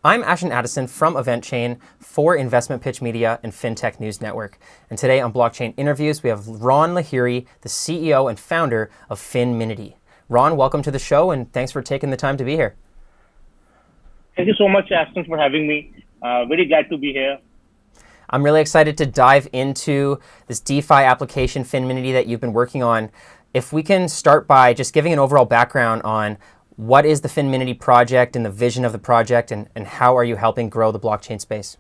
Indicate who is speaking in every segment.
Speaker 1: I'm Ashton Addison from EventChain for Investment Pitch Media and FinTech News Network. And today on Blockchain Interviews, we have Ron Lahiri, the CEO and founder of Finminity. Ron, welcome to the show, and thanks for taking the time to be here.
Speaker 2: Thank you so much, Ashton, for having me. Very glad to be here.
Speaker 1: I'm really excited to dive into this DeFi application, Finminity, that you've been working on. If we can start by just giving an overall background on what is the Finminity project and the vision of the project, and how are you helping grow the blockchain space?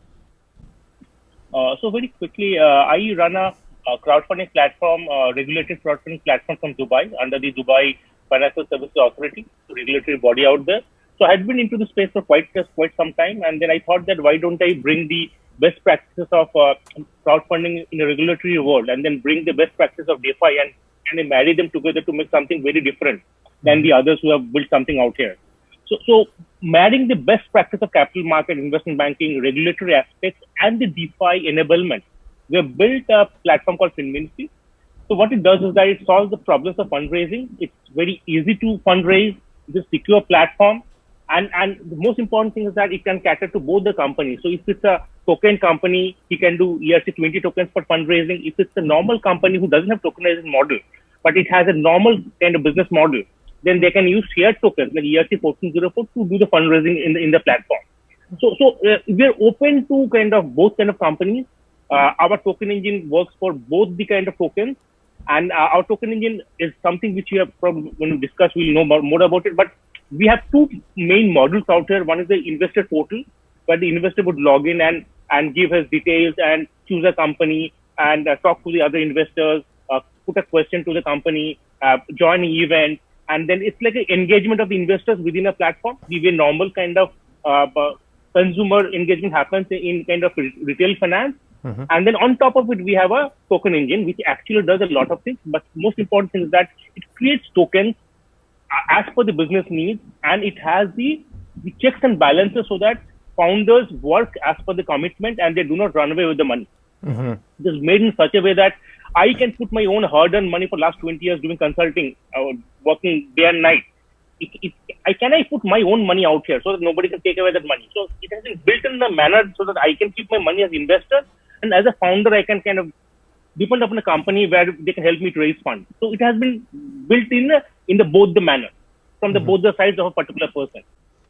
Speaker 2: So very quickly, I run a crowdfunding platform, regulated crowdfunding platform from Dubai under the Dubai Financial Services Authority, regulatory body out there. So I had been into the space for quite some time, and then I thought that why don't I bring the best practices of crowdfunding in a regulatory world, and then bring the best practices of DeFi and marry them together to make something very different than the others who have built something out here. So marrying the best practice of capital market, investment banking, regulatory aspects, and the DeFi enablement, we have built a platform called Finminity. So what it does is that it solves the problems of fundraising. It's very easy to fundraise, it's a secure platform, and the most important thing is that it can cater to both the companies. So if it's a token company, he can do ERC-20 tokens for fundraising. If it's a normal company who doesn't have tokenization model, but it has a normal kind of business model, then they can use shared tokens like ERC-1404 to do the fundraising in the platform. So we're open to both kind of companies. Our token engine works for both the kind of tokens, and our token engine is something which we have when we discuss, we'll know more about it. But we have two main modules out here. One is the investor portal, where the investor would log in and give his details and choose a company and talk to the other investors, put a question to the company, join an event. And then it's like an engagement of the investors within a platform. The way normal kind of consumer engagement happens in kind of retail finance. Mm-hmm. And then on top of it, we have a token engine, which actually does a lot of things. But most important thing is that it creates tokens as per the business needs, and it has the checks and balances so that founders work as per the commitment and they do not run away with the money. Mm-hmm. It is made in such a way that I can put my own hard-earned money for last 20 years doing consulting, working day and night. Can I put my own money out here so that nobody can take away that money? So it has been built in a manner so that I can keep my money as investor, and as a founder, I can kind of depend upon a company where they can help me to raise funds. So it has been built in both the manner, from both the sides of a particular person.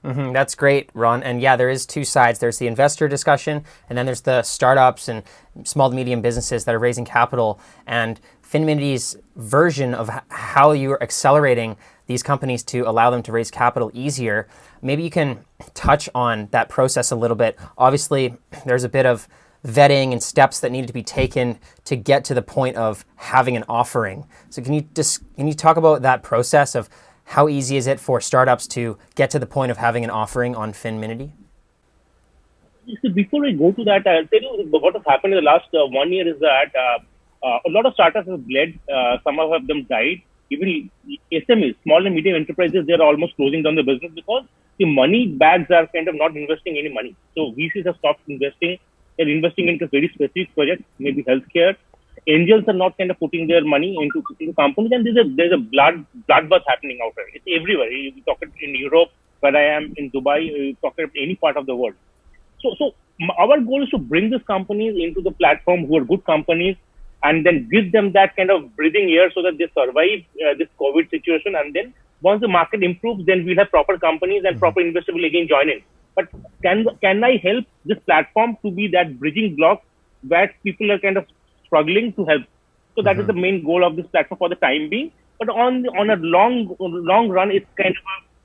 Speaker 1: Mm-hmm. That's great, Ron. And yeah, there is two sides. There's the investor discussion, and then there's the startups and small to medium businesses that are raising capital. And Finminity's version of how you're accelerating these companies to allow them to raise capital easier. Maybe you can touch on that process a little bit. Obviously, there's a bit of vetting and steps that need to be taken to get to the point of having an offering. So can you talk about that process of how easy is it for startups to get to the point of having an offering on Finminity?
Speaker 2: So before I go to that, I'll tell you what has happened in the last 1 year is that a lot of startups have bled. Some of them died. Even SMEs, small and medium enterprises, they're almost closing down the business because the money bags are kind of not investing any money. So VCs have stopped investing. They're investing into very specific projects, maybe healthcare. Angels are not kind of putting their money into companies, and there's a bloodbath happening out there. It's everywhere. You talk it in Europe, where I am, in Dubai, you talk it any part of the world. So our goal is to bring these companies into the platform who are good companies, and then give them that kind of breathing air so that they survive this COVID situation. And then once the market improves, then we'll have proper companies and proper investors will again join in. But can I help this platform to be that bridging block where people are kind of struggling to help? So that is the main goal of this platform for the time being. But on a long run, it's kind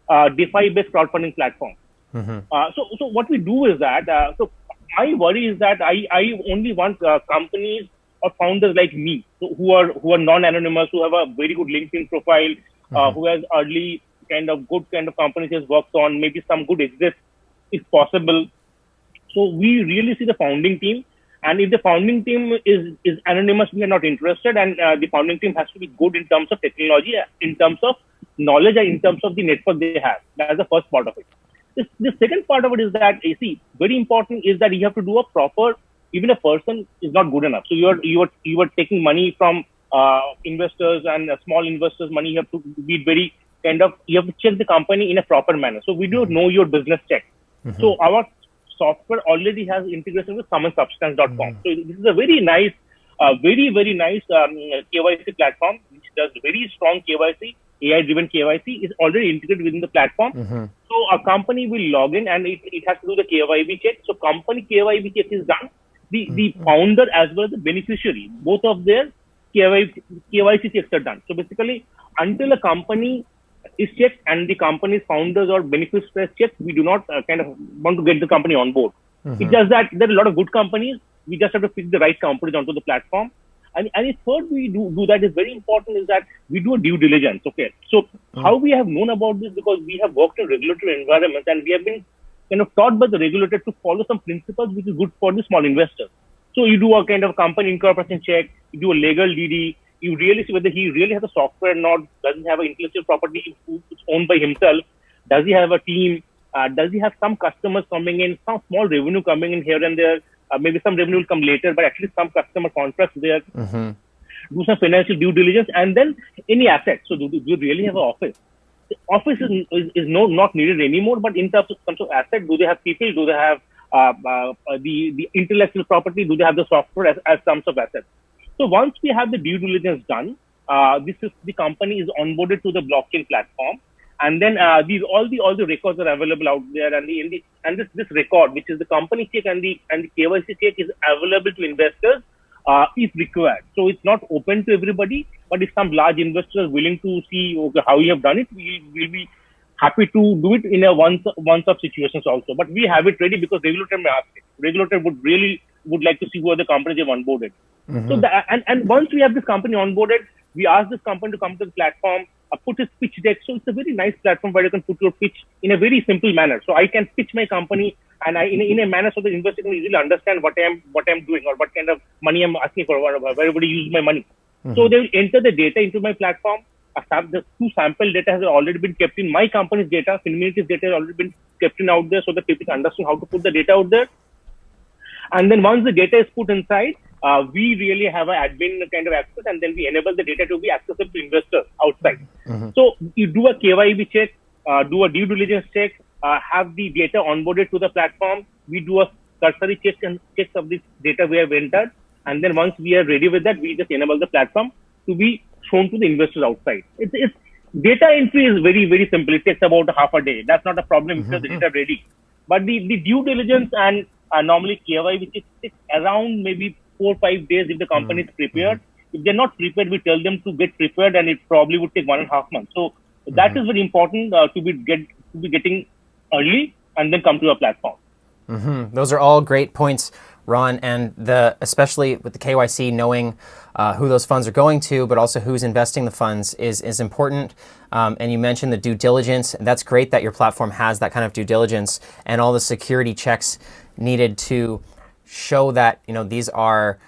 Speaker 2: of a DeFi-based crowdfunding platform. So what we do is that, so my worry is that I only want companies or founders like me, who are non-anonymous, who have a very good LinkedIn profile, who has early good companies he has worked on, maybe some good exits if possible. So we really see the founding team. And if the founding team is anonymous, we are not interested. And the founding team has to be good in terms of technology, in terms of knowledge, and in terms of the network they have. That's the first part of it. The second part of it is that, very important is that you have to do a proper, even a person is not good enough. So you are taking money from investors and small investors' money. You have to be very you have to check the company in a proper manner. So we do know your business check. So our software already has integration with SumAndSubstance.com. So this is a very nice, very nice KYC platform which does very strong KYC, AI-driven KYC is already integrated within the platform. So a company will log in and it has to do the KYB check. So company KYB check is done. The founder as well as the beneficiary, both of their KYC checks are done. So basically, until a company is checked and the company's founders or beneficiaries checked, we do not kind of want to get the company on board. It's just that there are a lot of good companies. We just have to pick the right companies onto the platform. And the third we do that is very important is that we do a due diligence. Okay. So how we have known about this, because we have worked in regulatory environments and we have been kind of taught by the regulator to follow some principles which is good for the small investors. So you do a kind of company incorporation check, you do a legal DD, you really see whether he really has a software or not, does he have an intellectual property it's owned by himself, does he have a team, does he have some customers coming in, some small revenue coming in here and there, maybe some revenue will come later, but at least some customer contracts there. Do some financial due diligence, and then any assets. So do you really have an office? The office is not needed anymore, but in terms of asset, do they have people? Do they have the intellectual property? Do they have the software as terms of assets? So once we have the due diligence done, the company is onboarded to the blockchain platform, and then all the records are available out there, and this record, which is the company check and the KYC check, is available to investors if required. So it's not open to everybody, but if some large investors are willing to see how you have done it, we'll be happy to do it in a once-off situations also. But we have it ready because regulator may ask it. Regulator would like to see who are the companies they've onboarded. So and once we have this company onboarded, we ask this company to come to the platform, put his pitch deck. So it's a very nice platform where you can put your pitch in a very simple manner. So I can pitch my company and in a manner so the investor can easily understand what I'm doing or what kind of money I'm asking for, where everybody use my money. So they will enter the data into my platform. The two sample data has already been kept in my company's data. Finminity's data has already been kept in out there so that people can understand how to put the data out there. And then once the data is put inside, we really have an admin kind of access, and then we enable the data to be accessible to investors outside. So you do a KYB check, do a due diligence check, have the data onboarded to the platform. We do a cursory checks of this data we have entered, and then once we are ready with that, we just enable the platform to be shown to the investors outside. It's data entry is very, very simple. It takes about half a day. That's not a problem because the data ready. But the due diligence and normally KYB which takes around maybe 4 or 5 days if the company is prepared. If they're not prepared, we tell them to get prepared, and it probably would take 1.5 months. So that is very important to be getting early and then come to a platform.
Speaker 1: Those are all great points, Ron, and especially with the KYC, knowing who those funds are going to, but also who's investing the funds is important. And you mentioned the due diligence. That's great that your platform has that kind of due diligence and all the security checks needed to show that these are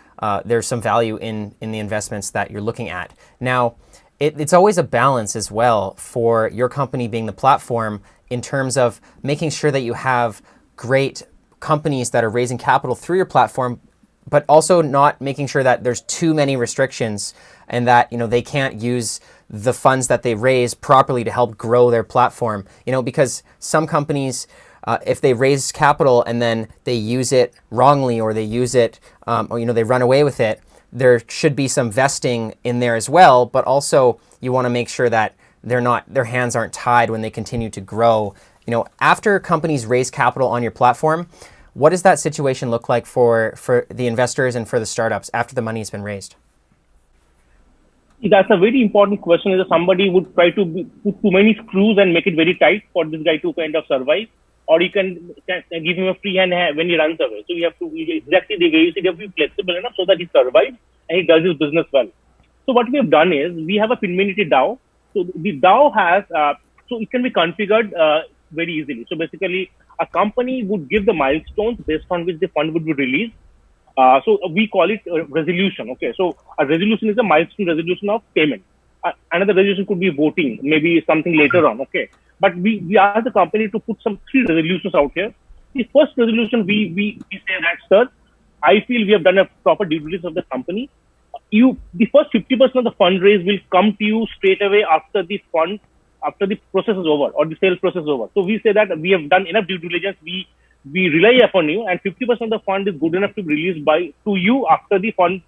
Speaker 1: there's some value in the investments that you're looking at. Now, it's always a balance as well for your company being the platform in terms of making sure that you have great companies that are raising capital through your platform, but also not making sure that there's too many restrictions and that they can't use the funds that they raise properly to help grow their platform. Because some companies, if they raise capital and then they use it wrongly or they use it or they run away with it, there should be some vesting in there as well. But also you want to make sure that their hands aren't tied when they continue to grow. After companies raise capital on your platform, what does that situation look like for the investors and for the startups after the money has been raised?
Speaker 2: That's a very important question. Is somebody would try to put too many screws and make it very tight for this guy to kind of survive, or you can give him a free hand when he runs away. So you have to exactly the way you said, you have to be flexible enough so that he survives and he does his business well. So what we have done is we have a Finminity DAO. So the DAO has so it can be configured very easily. So basically, a company would give the milestones based on which the fund would be released. So we call it a resolution. Okay, so a resolution is a milestone resolution of payment. Another resolution could be voting, maybe something later on. Okay, but we ask the company to put some 3 resolutions out here. The first resolution, we say that, sir, I feel we have done a proper due diligence of the company. The first 50% of the fundraise will come to you straight away after the process is over or the sales process is over. So we say that we have done enough due diligence. We we rely upon you, and 50% of the fund is good enough to be released to you after the fund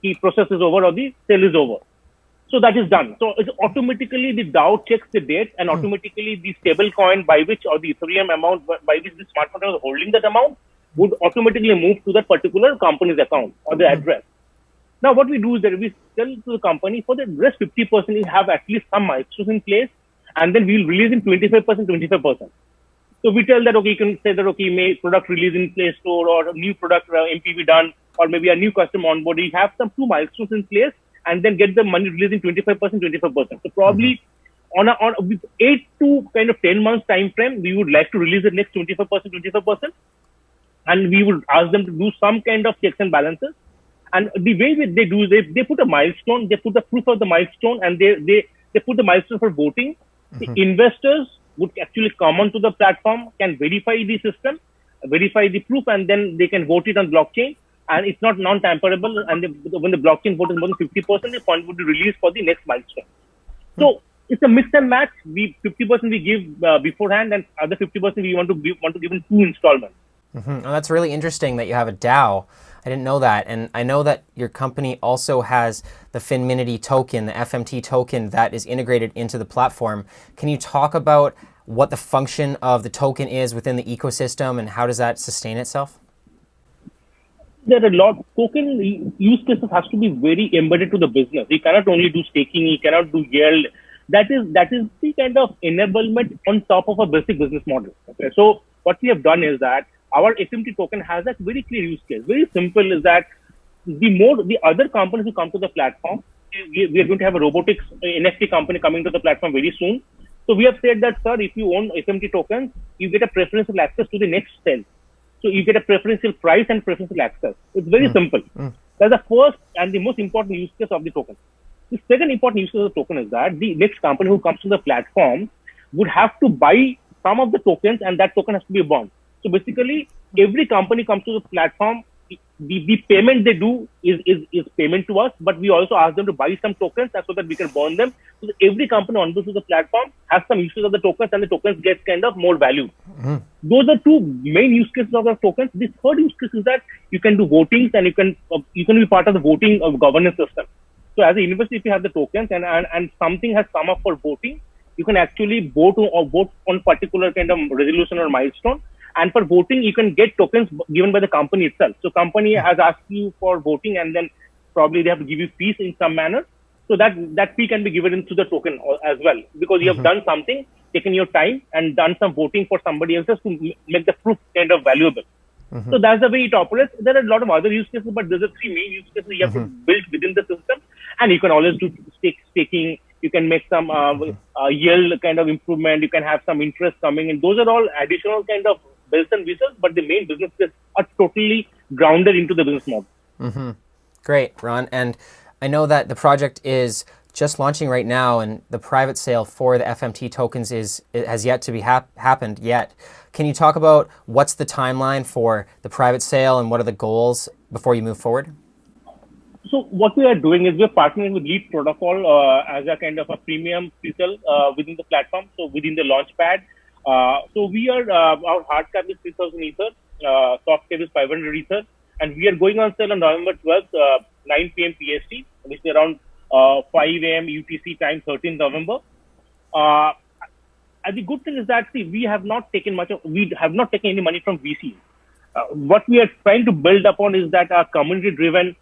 Speaker 2: the process is over or the sale is over. So that is done. So it's automatically the DAO checks the date, and automatically the stable coin by which, or the Ethereum amount by which the smart contract is holding that amount would automatically move to that particular company's account or the address. Now what we do is that we tell to the company for the rest 50% you have at least some milestones in place, and then we'll release in 25%. So we tell that, okay, you can say that, okay, may product release in Play Store or a new product MPV done, or maybe a new customer onboard. You have some 2 milestones in place, and then get the money released in 25%. So probably on a 8 to kind of 10 months time frame, we would like to release the next 25%, and we would ask them to do some kind of checks and balances. And the way they do is they put a milestone, they put the proof of the milestone, and they put the milestone for voting. The investors would actually come onto the platform, can verify the system, verify the proof, and then they can vote it on blockchain. And it's not non-tamperable. And when the blockchain vote is more than 50%, the fund would be released for the next milestone. So it's a mix and match. 50% we give beforehand, and other 50% we want to give in 2 installments.
Speaker 1: Oh, that's really interesting that you have a DAO. I didn't know that. And I know that your company also has the Finminity token, the FMT token that is integrated into the platform. Can you talk about what the function of the token is within the ecosystem, and how does that sustain itself?
Speaker 2: There are a lot. Token use cases has to be very embedded to the business. You cannot only do staking, you cannot do yield. That is the kind of enablement on top of a basic business model. Okay? So what we have done is that our FMT token has a very clear use case. Very simple is that the other companies who come to the platform, we are going to have a robotics NFT company coming to the platform very soon. So we have said that, sir, if you own FMT tokens, you get a preferential access to the next sale. So you get a preferential price and preferential access. It's very simple. That's the first and the most important use case of the token. The second important use case of the token is that the next company who comes to the platform would have to buy some of the tokens, and that token has to be a bond. So basically, every company comes to the platform, the payment they do is payment to us, but we also ask them to buy some tokens so that we can bond them. So every company on to the platform has some uses of the tokens, and the tokens get kind of more value. Those are 2 main use cases of the tokens. The third use case is that you can do votings, and you can be part of the voting of governance system. So as an investor, if you have the tokens and something has come up for voting, you can actually vote on particular kind of resolution or milestone. And for voting, you can get tokens given by the company itself. So company has asked you for voting, and then probably they have to give you fees in some manner. So that fee can be given into the token as well, because you have done something, taken your time and done some voting for somebody else to make the proof kind of valuable. So that's the way it operates. There are a lot of other use cases, but there's 3 main use cases you have to build within the system. And you can always do staking. You can make some yield kind of improvement. You can have some interest coming in. Those are all additional kind of bells and whistles, but the main businesses are totally grounded into the business model.
Speaker 1: Great, Ron. And I know that the project is just launching right now, and the private sale for the FMT tokens has yet to be happened yet. Can you talk about what's the timeline for the private sale and what are the goals before you move forward?
Speaker 2: So what we are doing is we're partnering with Lead Protocol as a kind of a premium pre-sale within the platform, so within the launchpad. So we are, our hard cap is 3,000 Ether, soft cap is 500 Ether, and we are going on sale on November 12th, 9 p.m. PST, which is around 5 a.m. UTC time, 13th November. And the good thing is that, see, we have not taken any money from VC. What we are trying to build upon is that a community-driven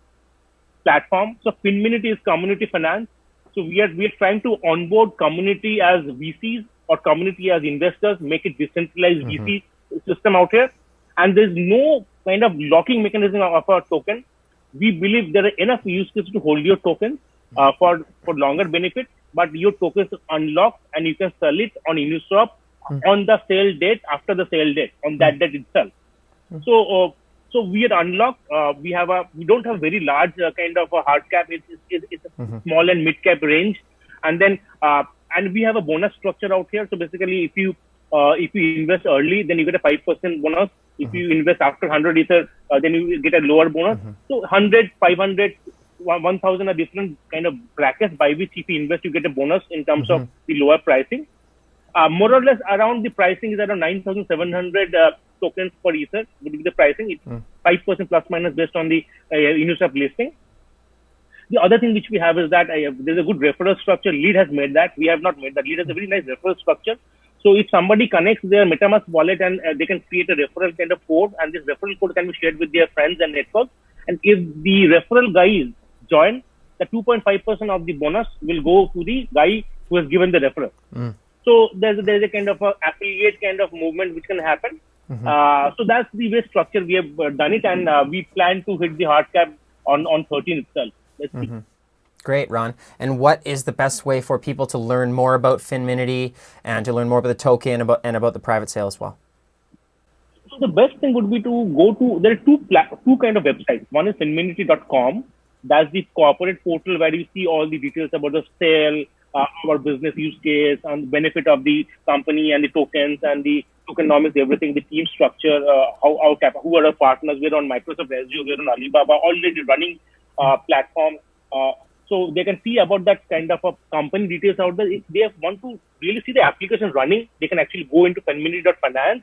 Speaker 2: platform. So Finminity is community finance. So we are trying to onboard community as VCs or community as investors, make it decentralized VC system out here. And there's no kind of locking mechanism of our token. We believe there are enough use cases to hold your tokens for longer benefit, but your tokens are unlocked and you can sell it on Uniswap on the sale date, after the sale date, on that date itself. So we are unlocked. We don't have very large kind of a hard cap. It's a small and mid cap range, and then and we have a bonus structure out here. So basically, if you invest early, then you get a 5% bonus. If you invest after 100 Ether, then you get a lower bonus. So 100, 500, 1,000 are different kind of brackets by which if you invest, you get a bonus in terms of the lower pricing. More or less around the pricing is around 9,700 tokens per Ether would be the pricing. It's 5% plus minus based on the Uniswap listing. The other thing which we have is that there's a good referral structure. Lead has made that. We have not made that. Lead has a very nice referral structure. So if somebody connects their MetaMask wallet and they can create a referral kind of code, and this referral code can be shared with their friends and network. And if the referral guys join, the 2.5% of the bonus will go to the guy who has given the referral. So there's a kind of a affiliate kind of movement which can happen. So that's the way structure we have done it, and we plan to hit the hard cap on 13 itself. Let's see.
Speaker 1: Great, Ron. And what is the best way for people to learn more about Finminity and to learn more about the token and about the private sale as well?
Speaker 2: So the best thing would be to go to, there are two kind of websites. One is finminity.com. That's the corporate portal where you see all the details about the sale, our business use case, and the benefit of the company and the tokens and the tokenomics, everything, the team structure, who are our partners. We're on Microsoft Azure, we're on Alibaba, already running platform. So they can see about that kind of a company details out there. If they want to really see the application running, they can actually go into finminity.finance,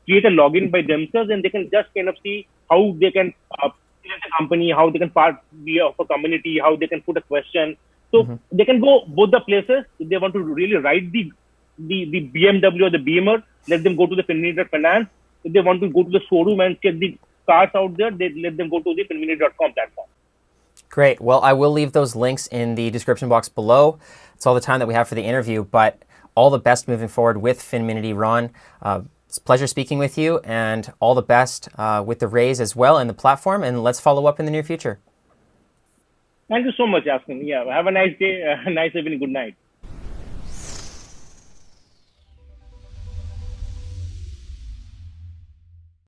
Speaker 2: create a login by themselves, and they can just kind of see how they can create a company, how they can be of a community, how they can put a question. So they can go both the places. If they want to really ride the BMW or the Beamer, let them go to the finminity.finance. If they want to go to the showroom and check the cars out there, they let them go to the finminity.com platform.
Speaker 1: Great. Well, I will leave those links in the description box below. It's all the time that we have for the interview, but all the best moving forward with Finminity, Ron. It's a pleasure speaking with you, and all the best with the raise as well and the platform, and let's follow up in the near future.
Speaker 2: Thank you so much, Yasmin. Yeah, have a nice day, a nice evening, good night.